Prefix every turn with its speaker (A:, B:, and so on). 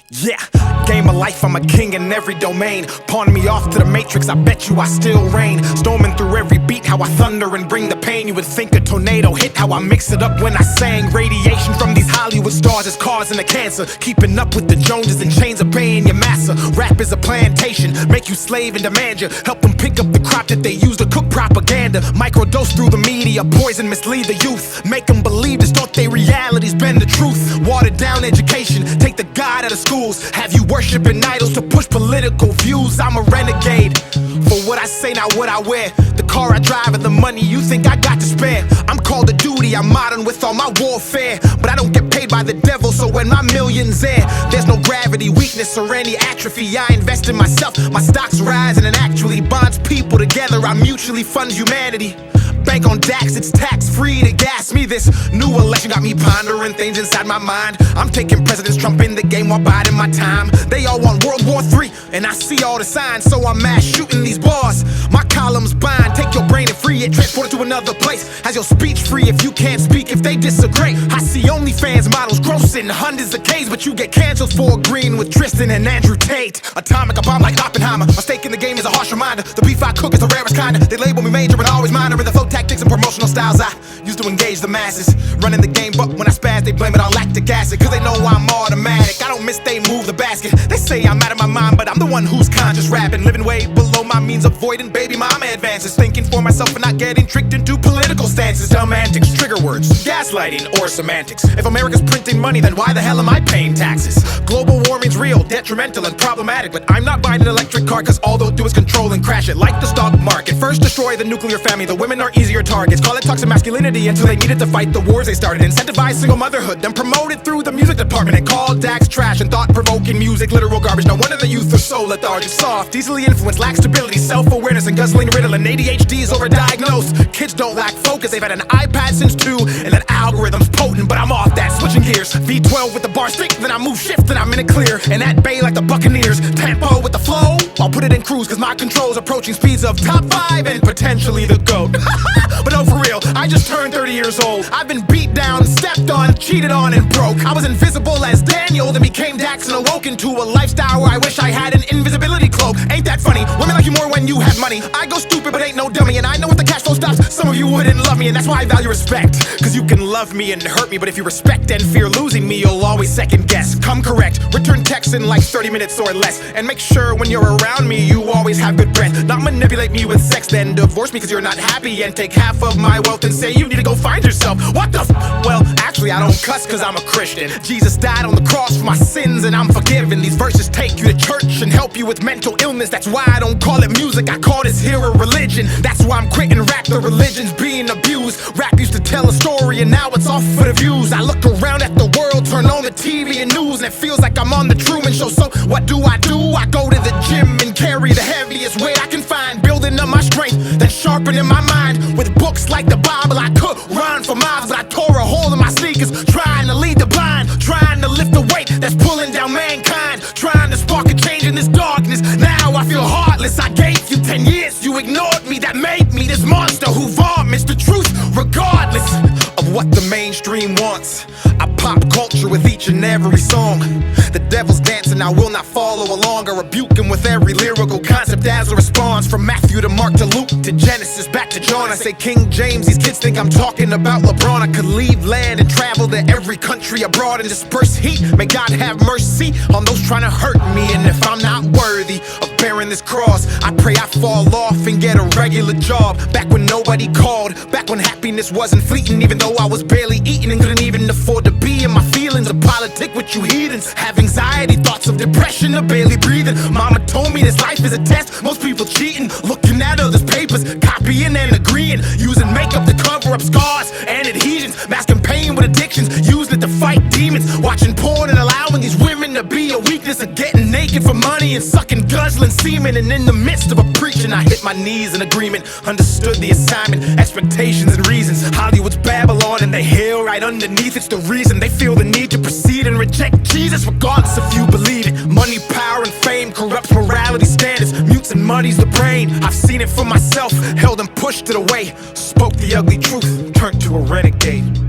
A: Yeah, game of life, I'm a king in every domain. Pawn me off to the matrix, I bet you I still reign. Storming through every beat, how I thunder and bring the pain. You would think a tornado hit, how I mix it up when I sang. Radiation from these Hollywood stars is causing the cancer. Keeping up with the Joneses and chains obeying your master. Rap is a plantation, make you slave and demand you. Help them pick up the crop that they use to cook propaganda. Microdose through the media, poison mislead the youth. Make them believe this thought they reality's been the truth. Watered down education, take the God out of schools. Have you worshiping idols to push political views? I'm a renegade for what I say, not what I wear. The car I drive and the money you think I got to spare. I'm called to duty, I'm modern with all my warfare. But I don't get paid by the devil, so when my million's there, there's no gravity, weakness, or any atrophy. I invest in myself, my stocks rise, and it actually bonds people together. I mutually fund humanity. Bank on DAX, it's tax-free to gas me. This new election got me pondering things inside my mind. I'm taking President Trump in the game while biding my time. They all want World War III, and I see all the signs, so I'm mass shooting these bars. My columns bind, take your brain and free it, transport it to another place. Has your speech free if you can't speak, if they disagree. I see OnlyFans models grossing hundreds of Ks, but you get canceled for agreeing with Tristan and Andrew Tate. Atomic, a bomb like Oppenheimer. My stake in the game is a harsh reminder. The beef I cook is the rarest kind. They label me major but always minor in the flow tactics and promotional styles I used to engage the masses. Running the game, but when I spaz, they blame it on lactic acid. Cause they know I'm automatic, I don't miss, they move the basket. They say I'm out of my mind, but I'm the one who's conscious rapping. Living way below my means, avoiding baby mama advances. Thinking for myself and not getting tricked into political stances. Dumb antics, trigger words, gaslighting, or semantics. If America's printing money, then why the hell am I paying taxes? Global warming's real, detrimental and problematic, but I'm not buying an electric car cause all they'll do is control and crash it. Like the stock market, first destroy the nuclear family. The women are easier targets. Call it toxic masculinity until they needed to fight the wars they started. Incentivize single motherhood, then promote it through the music department. And call DAX trash and thought-provoking music literal garbage. No wonder the youth are so lethargic, soft, easily influenced, lack stability, self-awareness, and guzzling Ritalin. ADHD is overdiagnosed. Kids don't lack focus, they've had an iPad since 2, and that algorithm's potent, but I'm off that. Switching gears, V12 with the bar stick, then I move shift, then I'm in it clear. And at bay like the Buccaneers, tempo with the flow, I'll put it in cruise, cause my control's approaching speeds of top 5 and potentially the GOAT. But no, for real, I just turned 30 years old. I've been beat down, stepped on, cheated on, and broke. I was invisible as Daniel, then became Dax and awoke into a lifestyle where I wish I had an invisibility cloak. Ain't that funny? Women like you more when you have money. I go stupid but ain't no dummy, and I know if the cash flow stops, some of you wouldn't love me, and that's why I value respect. Cause you can love me and hurt me, but if you respect and fear losing me, you'll always second guess. Come correct, return text in like 30 minutes or less, and make sure when you're around me, you always have good breath. Not manipulate me with sex, then divorce me cause you're not happy, and take half of my wealth and say you need to go find yourself. What the well, actually I don't cuss cause I'm a Christian. Jesus died on the cross for my sins and I'm forgiven. These verses take you to church and help you with mental illness. That's why I don't call it music, I call this here a religion. That's why I'm quitting rap, the religion's being abused. Rap used to tell a story and now it's off for the views. I look around at the world, turn on the TV and news, and it feels like I'm on the Truman Show. So what do? I go to the gym and carry the heaviest weight I can find, building up my strength, then sharpening my mind with books like the Bible. I could run for miles, but I tore a hole in my sneakers, trying to lead the blind, trying to lift the weight that's pulling down mankind, trying to spark a change in this darkness. Now I feel heartless. I gave you 10 years, you ignored me. That made me this monster who vomits the truth regardless of what the mainstream wants. I pop culture with each and every song. The devil's dancing, I will not follow along. I rebuke him with every lyrical concept as a response. From Matthew to Mark to Luke to Genesis back to John. I say King James, these kids think I'm talking about LeBron. I could leave land and travel to every country abroad and disperse heat. May God have mercy on those trying to hurt me. And if I'm not worthy of bearing this cross, I pray I fall off and get a regular job. Back when nobody called, back when happiness wasn't fleeting, even though I was barely eating and couldn't even afford to be in my feelings. A politic with you heathens, have anxiety, thoughts of depression, or barely breathing. Mama told me this life is a test, most people cheating, looking at others' papers, copying and agreeing, using makeup to cover up scars and adhesions, masking pain with addictions, using it to fight demons, watching porn and allowing these women to be a weakness, and getting naked for money and sucking guzzling semen. And in the midst of a preaching, I hit my knees in agreement, understood the assignment, expectations and reasons. Hollywood's Babylon and the hell right underneath. It's the reason they feel the need to proceed and reject Jesus, regardless if you believe it. Money, power, and fame corrupts morality standards, mutes and muddies the brain. I've seen it for myself, held and pushed it away, spoke the ugly truth, turned to a renegade.